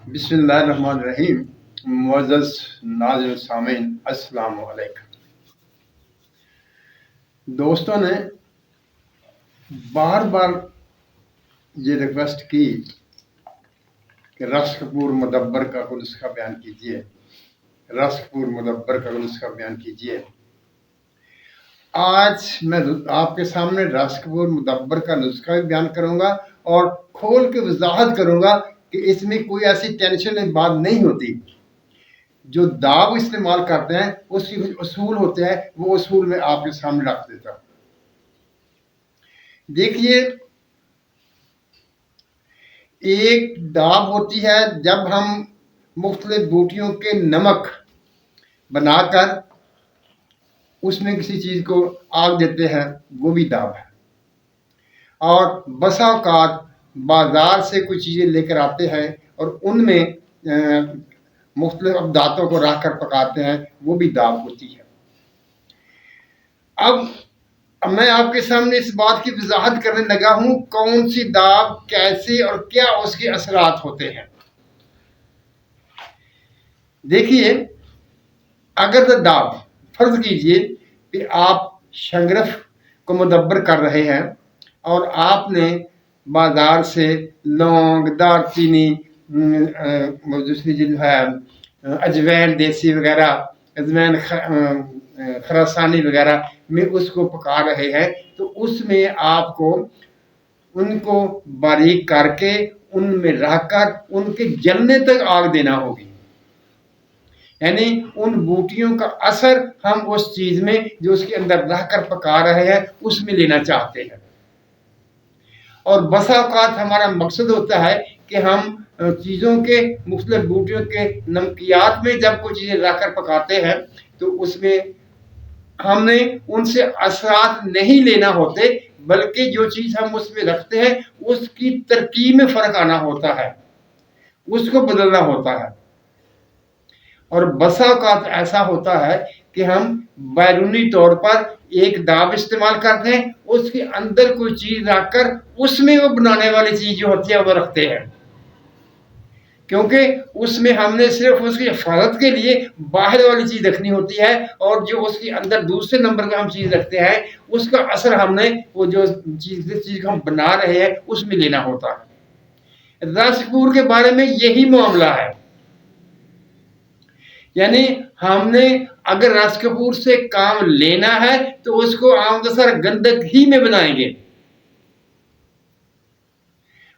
बिस्मिल्लाहिर्रहमानिर्रहीम। मुअज़्ज़ज़ नाज़िरीन सामीन, अस्सलाम वालेकुम। दोस्तों ने बार बार ये रिक्वेस्ट की कि रस कपूर मुदब्बर का कोई नुस्खा बयान कीजिए, रस कपूर मुदब्बर का नुस्खा बयान कीजिए। आज मैं आपके सामने रस कपूर मुदब्बर का नुस्खा भी बयान करूंगा और खोल के वजाहत करूंगा कि इसमें कोई ऐसी टेंशन की बात नहीं होती। जो दाव इस्तेमाल करते हैं उसकी कुछ उसूल होते हैं, वो उसूल मैं आपके सामने रख देता हूं। देखिए, एक दाव होती है जब हम मुख्तलिफ बूटियों के नमक बनाकर उसमें किसी चीज को आग देते हैं, वो भी दाव है। और बसा औकात बाजार से कुछ चीजें लेकर आते हैं और उनमें मुख्तलिफ अब्दातों को रख कर पकाते हैं, वो भी दाव होती है। अब मैं आपके सामने इस बात की वजाहत करने लगा हूं कौन सी दाव कैसे और क्या उसके असरात होते हैं। देखिए, अगर तो दाव फर्ज कीजिए कि आप शंगरफ को मुदब्बर कर रहे हैं और आपने बाजार से लौंग, दालचीनी, दूसरी जो है अजवैन देसी वगैरह, अजवैन खरासानी वगैरह में उसको पका रहे हैं, तो उसमें आपको उनको बारीक करके उनमें रखकर उनके जलने तक आग देना होगी। यानी उन बूटियों का असर हम उस चीज में जो उसके अंदर रहकर पका रहे हैं उसमें लेना चाहते हैं। और बसा औकात हमारा मकसद होता है कि हम चीज़ों के मुख्तलिफ बूटियों के नमकियात में जब कोई चीज़ें रखकर पकाते हैं तो उसमें हमने उनसे असरात नहीं लेना होते, बल्कि जो चीज़ हम उसमें रखते हैं उसकी तरकीब में फ़र्क आना होता है, उसको बदलना होता है। और बसा औकात ऐसा होता है कि हम बैरूनी तौर पर एक दाव इस्तेमाल करते हैं, उसके अंदर कोई चीज रखकर उसमें वो बनाने वाली चीज जो होती है वो रखते हैं, क्योंकि उसमें हमने सिर्फ उसकी हिफाजत के लिए बाहर वाली चीज रखनी होती है और जो उसके अंदर दूसरे नंबर का हम चीज रखते हैं उसका असर हमने वो जो चीज को हम बना रहे हैं उसमें लेना होता है। रस कपूर के बारे में यही मामला है। यानी हमने अगर रस कपूर से काम लेना है तो उसको आमदसर गंधक ही में बनाएंगे,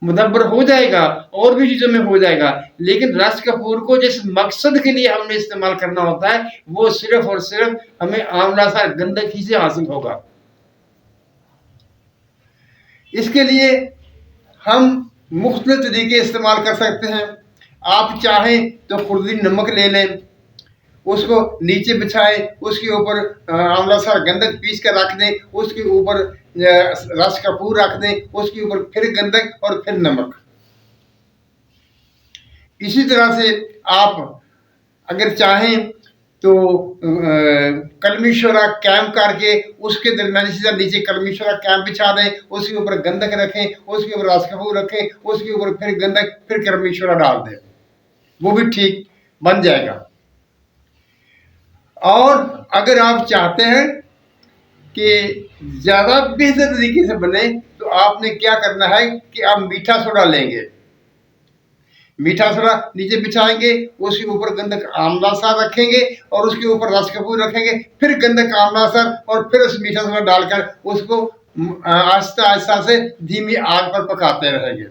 मुदब्बर हो जाएगा और भी चीजों में हो जाएगा, लेकिन रस कपूर को जिस मकसद के लिए हमने इस्तेमाल करना होता है वो सिर्फ और सिर्फ हमें आमलासर गंधक ही से हासिल होगा। इसके लिए हम मुख्तलिफ तरीके इस्तेमाल कर सकते हैं। आप चाहें तो खुर्दी नमक ले लें, उसको नीचे बिछाएं, उसके ऊपर आंवला सा गंधक पीस कर रख दें, उसके ऊपर रस कपूर रख दें, उसके ऊपर फिर गंधक और फिर नमक। इसी तरह से आप अगर चाहें तो कलमी शोरा कैंप करके उसके दरमियान इसी तरह नीचे कलमी शोरा कैंप बिछा दें, उसके ऊपर गंधक रखें, उसके ऊपर रस कपूर रखें, उसके ऊपर फिर गंधक, फिर कलमी शोरा डाल दें, वो भी ठीक बन जाएगा। और अगर आप चाहते हैं कि ज्यादा बेहतर तरीके से बने तो आपने क्या करना है कि आप मीठा सोडा लेंगे, मीठा सोडा नीचे बिछाएंगे, उसके ऊपर गंधक आंवला सा रखेंगे और उसके ऊपर रस कपूर रखेंगे, फिर गंधक आंवला सा और फिर उस मीठा सोडा डालकर उसको आहिस्ता आहिस्ता से धीमी आग पर पकाते रहेंगे।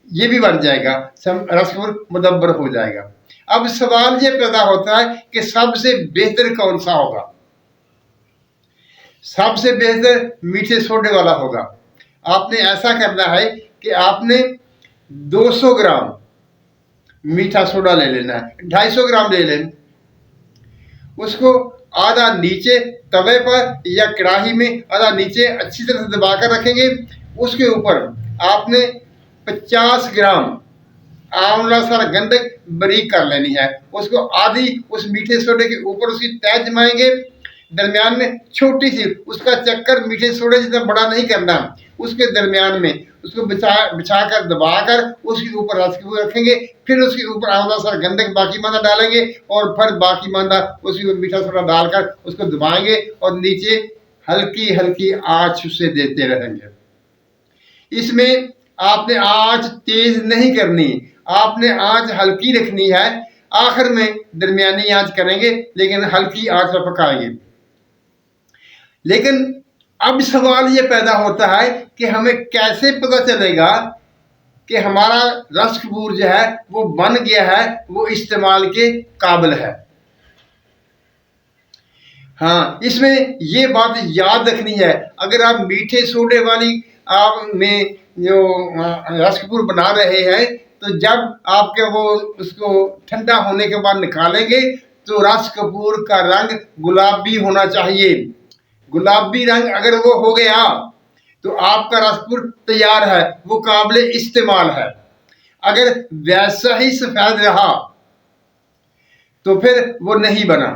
ये भी बन जाएगा, रस कपूर मुदब्बर हो जाएगा। अब सवाल ये पैदा होता है कि सबसे बेहतर कौन सा होगा। सबसे बेहतर मीठे सोडे वाला होगा। आपने ऐसा करना है कि आपने 200 ग्राम मीठा सोडा ले लेना है, 250 ग्राम ले लें, उसको आधा नीचे तवे पर या कढ़ाई में आधा नीचे अच्छी तरह से दबाकर रखेंगे। उसके ऊपर आपने 50 ग्राम आंवला सारा गंधक बारीक कर लेनी है, उसको आधी उस मीठे सोडे के ऊपर उसकी तह जमाएंगे, दरमियान में छोटी सी उसका चक्कर मीठे सोडे जितना बड़ा नहीं करना, उसके दरमियान में اس کو بچھا کر دبا کر اس کے اوپر رس کپور رکھیں گے، پھر اس کے اوپر آملہ سر گندک باقی ماندہ ڈالیں گے اور پھر باقی ماندہ اس کے اوپر میٹھا سوڈا ڈال کر اس کو دبائیں گے اور نیچے ہلکی ہلکی آنچ اسے دیتے رہیں گے۔ اس میں آپ نے آنچ تیز نہیں کرنی، آپ نے آنچ ہلکی رکھنی ہے، آخر میں درمیانی آنچ کریں گے لیکن ہلکی آنچ پر پکائیں گے۔ لیکن اب سوال یہ پیدا ہوتا ہے کہ ہمیں کیسے پتہ چلے گا کہ ہمارا رس کپور جو ہے وہ بن گیا ہے، وہ استعمال کے قابل ہے؟ ہاں، اس میں یہ بات یاد رکھنی ہے، اگر آپ میٹھے سوڈے والی آپ میں جو رس کپور بنا رہے ہیں تو جب آپ کے وہ اس کو ٹھنڈا ہونے کے بعد نکالیں گے تو رس کپور کا رنگ گلابی ہونا چاہیے۔ گلابی رنگ اگر وہ ہو گیا تو آپ کا رس کپور تیار ہے، وہ قابل استعمال ہے۔ اگر ویسا ہی سفید رہا تو پھر وہ نہیں بنا،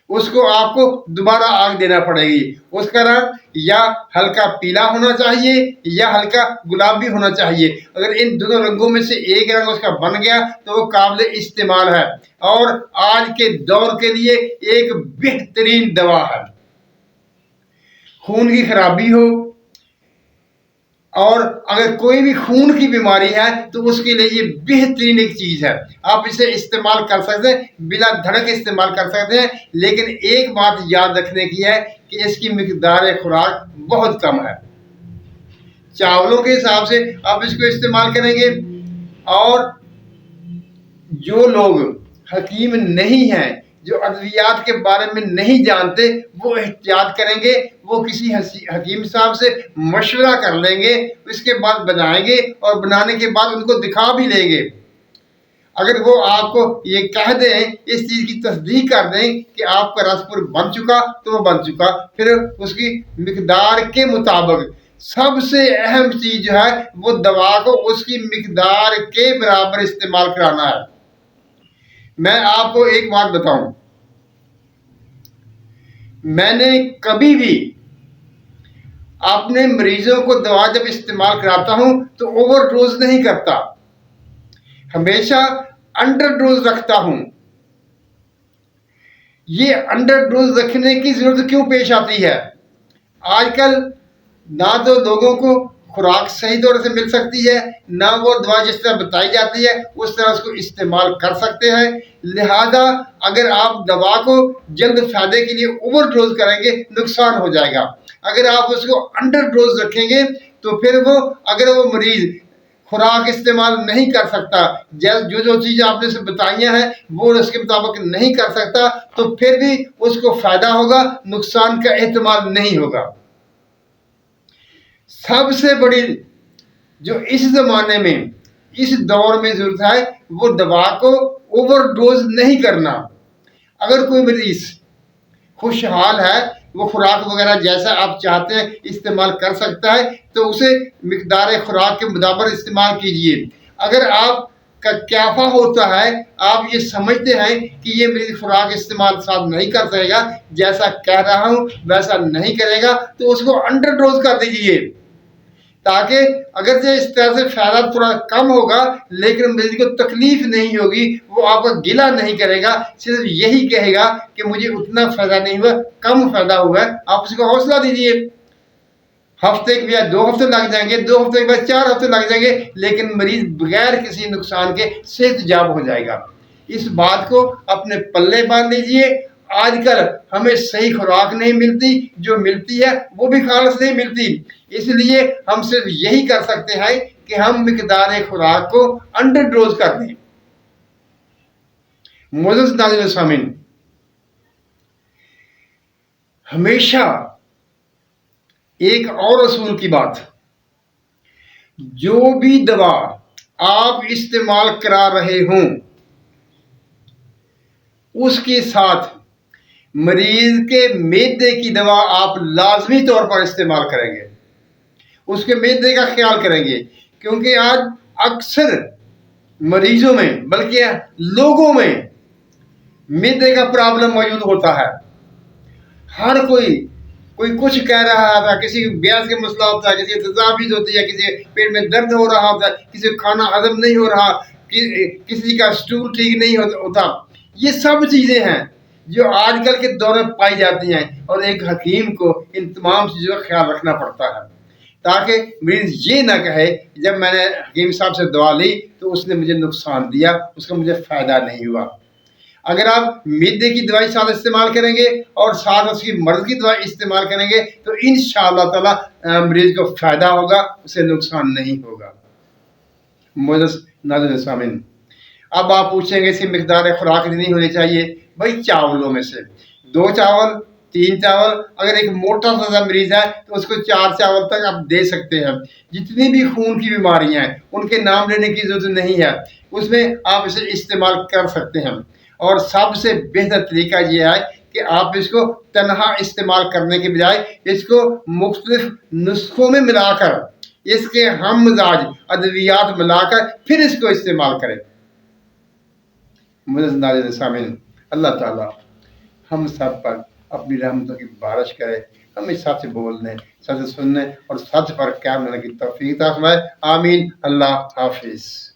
اس کو آپ کو دوبارہ آگ دینا پڑے گی۔ اس کا رنگ یا ہلکا پیلا ہونا چاہیے یا ہلکا گلابی ہونا چاہیے۔ اگر ان دونوں رنگوں میں سے ایک رنگ اس کا بن گیا تو وہ قابل استعمال ہے اور آج کے دور کے لیے ایک بہترین دوا ہے۔ خون کی خرابی ہو اور اگر کوئی بھی خون کی بیماری ہے تو اس کے لیے یہ بہترین ایک چیز ہے، آپ اسے استعمال کر سکتے ہیں، بلا دھڑک استعمال کر سکتے ہیں۔ لیکن ایک بات یاد رکھنے کی ہے کہ اس کی مقدار خوراک بہت کم ہے۔ چاولوں کے حساب سے آپ اس کو استعمال کریں گے، اور جو لوگ حکیم نہیں ہیں، جو ادویات کے بارے میں نہیں جانتے، وہ احتیاط کریں گے، وہ کسی حکیم صاحب سے مشورہ کر لیں گے، اس کے بعد بنائیں گے اور بنانے کے بعد ان کو دکھا بھی لیں گے۔ اگر وہ آپ کو یہ کہہ دیں، اس چیز کی تصدیق کر دیں کہ آپ کا رس کپور بن چکا تو وہ بن چکا، پھر اس کی مقدار کے مطابق سب سے اہم چیز جو ہے وہ دوا کو اس کی مقدار کے برابر استعمال کرانا ہے۔ میں آپ کو ایک بات بتاؤں، میں نے کبھی بھی اپنے مریضوں کو دوا جب استعمال کراتا ہوں تو اوور ڈوز نہیں کرتا، ہمیشہ انڈر ڈوز رکھتا ہوں۔ یہ انڈر ڈوز رکھنے کی ضرورت کیوں پیش آتی ہے؟ آج کل نہ تو لوگوں کو خوراک صحیح طور سے مل سکتی ہے، نہ وہ دوا جس طرح بتائی جاتی ہے اس طرح اس کو استعمال کر سکتے ہیں۔ لہذا اگر آپ دوا کو جلد فائدے کے لیے اوور ڈوز کریں گے نقصان ہو جائے گا۔ اگر آپ اس کو انڈر ڈوز رکھیں گے تو پھر اگر وہ مریض خوراک استعمال نہیں کر سکتا، جو چیزیں آپ نے اسے بتائی ہیں وہ اس کے مطابق نہیں کر سکتا، تو پھر بھی اس کو فائدہ ہوگا، نقصان کا احتمال نہیں ہوگا۔ سب سے بڑی جو اس زمانے میں اس دور میں ضرورت ہے وہ دوا کو اوور ڈوز نہیں کرنا۔ اگر کوئی مریض خوشحال ہے، وہ خوراک وغیرہ جیسا آپ چاہتے ہیں استعمال کر سکتا ہے تو اسے مقدار خوراک کے برابر استعمال کیجئے۔ اگر آپ کا کیفا ہوتا ہے، آپ یہ سمجھتے ہیں کہ یہ مریض خوراک استعمال ساتھ نہیں کر سکے گا، جیسا کہہ رہا ہوں ویسا نہیں کرے گا، تو اس کو انڈر ڈوز کر دیجئے، تاکہ اگرچہ اس طرح سے فائدہ تھوڑا کم ہوگا لیکن مریض کو تکلیف نہیں ہوگی، وہ آپ کو گلہ نہیں کرے گا، صرف یہی کہے گا کہ مجھے اتنا فائدہ نہیں ہوا، کم فائدہ ہوا ہے۔ آپ اس کو حوصلہ دیجئے۔ ہفتے کے بعد 2 ہفتے لگ جائیں گے، 2 ہفتے کے بعد 4 ہفتے لگ جائیں گے، لیکن مریض بغیر کسی نقصان کے صحت یاب ہو جائے گا۔ اس بات کو اپنے پلے باندھ لیجئے۔ آج کل ہمیں صحیح خوراک نہیں ملتی، جو ملتی ہے وہ بھی خالص نہیں ملتی، اس لیے ہم صرف یہی کر سکتے ہیں کہ ہم مقدار خوراک کو انڈر ڈوز کر دیں۔ معزز ناظرین و سامعین، ہمیشہ ایک اور اصول کی بات، جو بھی دوا آپ استعمال کرا رہے ہوں اس کے ساتھ مریض کے معدے کی دوا آپ لازمی طور پر استعمال کریں گے، اس کے معدے کا خیال کریں گے، کیونکہ آج اکثر مریضوں میں بلکہ لوگوں میں معدے کا پرابلم موجود ہوتا ہے۔ ہر کوئی कोई कुछ कह रहा था, किसी गैस का मसला होता है, किसी तजाबीज होती है, किसी पेट में दर्द हो रहा होता है, किसी को खाना हजम नहीं हो रहा, किसी का स्टूल ठीक नहीं होता। ये सब चीज़ें हैं जो आजकल के दौर में पाई जाती हैं, और एक हकीम को इन तमाम चीज़ों का ख्याल रखना पड़ता है, ताकि मरीज ये ना कहे जब मैंने हकीम साहब से दवा ली तो उसने मुझे नुकसान दिया, उसका मुझे फ़ायदा नहीं हुआ। अगर आप मैदे की दवाई साथ इस्तेमाल करेंगे और साथ उसकी मर्ज की दवाई इस्तेमाल करेंगे तो इंशाअल्लाह ताला मरीज को फ़ायदा होगा, उसे नुकसान नहीं होगा। मोअज़्ज़ज़ नाज़रीन सामीन, अब आप पूछेंगे इसकी मिकदार खुराक कितनी होनी चाहिए? भाई चावलों में से 2 चावल, 3 चावल, अगर एक मोटा सा मरीज है तो उसको 4 चावल तक आप दे सकते हैं। जितनी भी खून की बीमारियां हैं उनके नाम लेने की जरूरत नहीं है, उसमें आप इसे इस्तेमाल कर सकते हैं। और सबसे बेहतर तरीका यह है कि आप इसको तनहा इस्तेमाल करने के बजाय इसको मुख्तलिफ नुस्खों में मिलाकर, इसके हम मिजाज अद्वियात मिलाकर फिर इसको इस्तेमाल करें। मुअज़्ज़ज़ नाज़रीन सामीन, अल्लाह ताला हम सब पर अपनी रहमतों की बारिश करे, हमें सच बोलने, सच सुनने और सच पर कायम रहने की तौफीक अता फरमाए। आमीन। अल्लाह हाफिज़।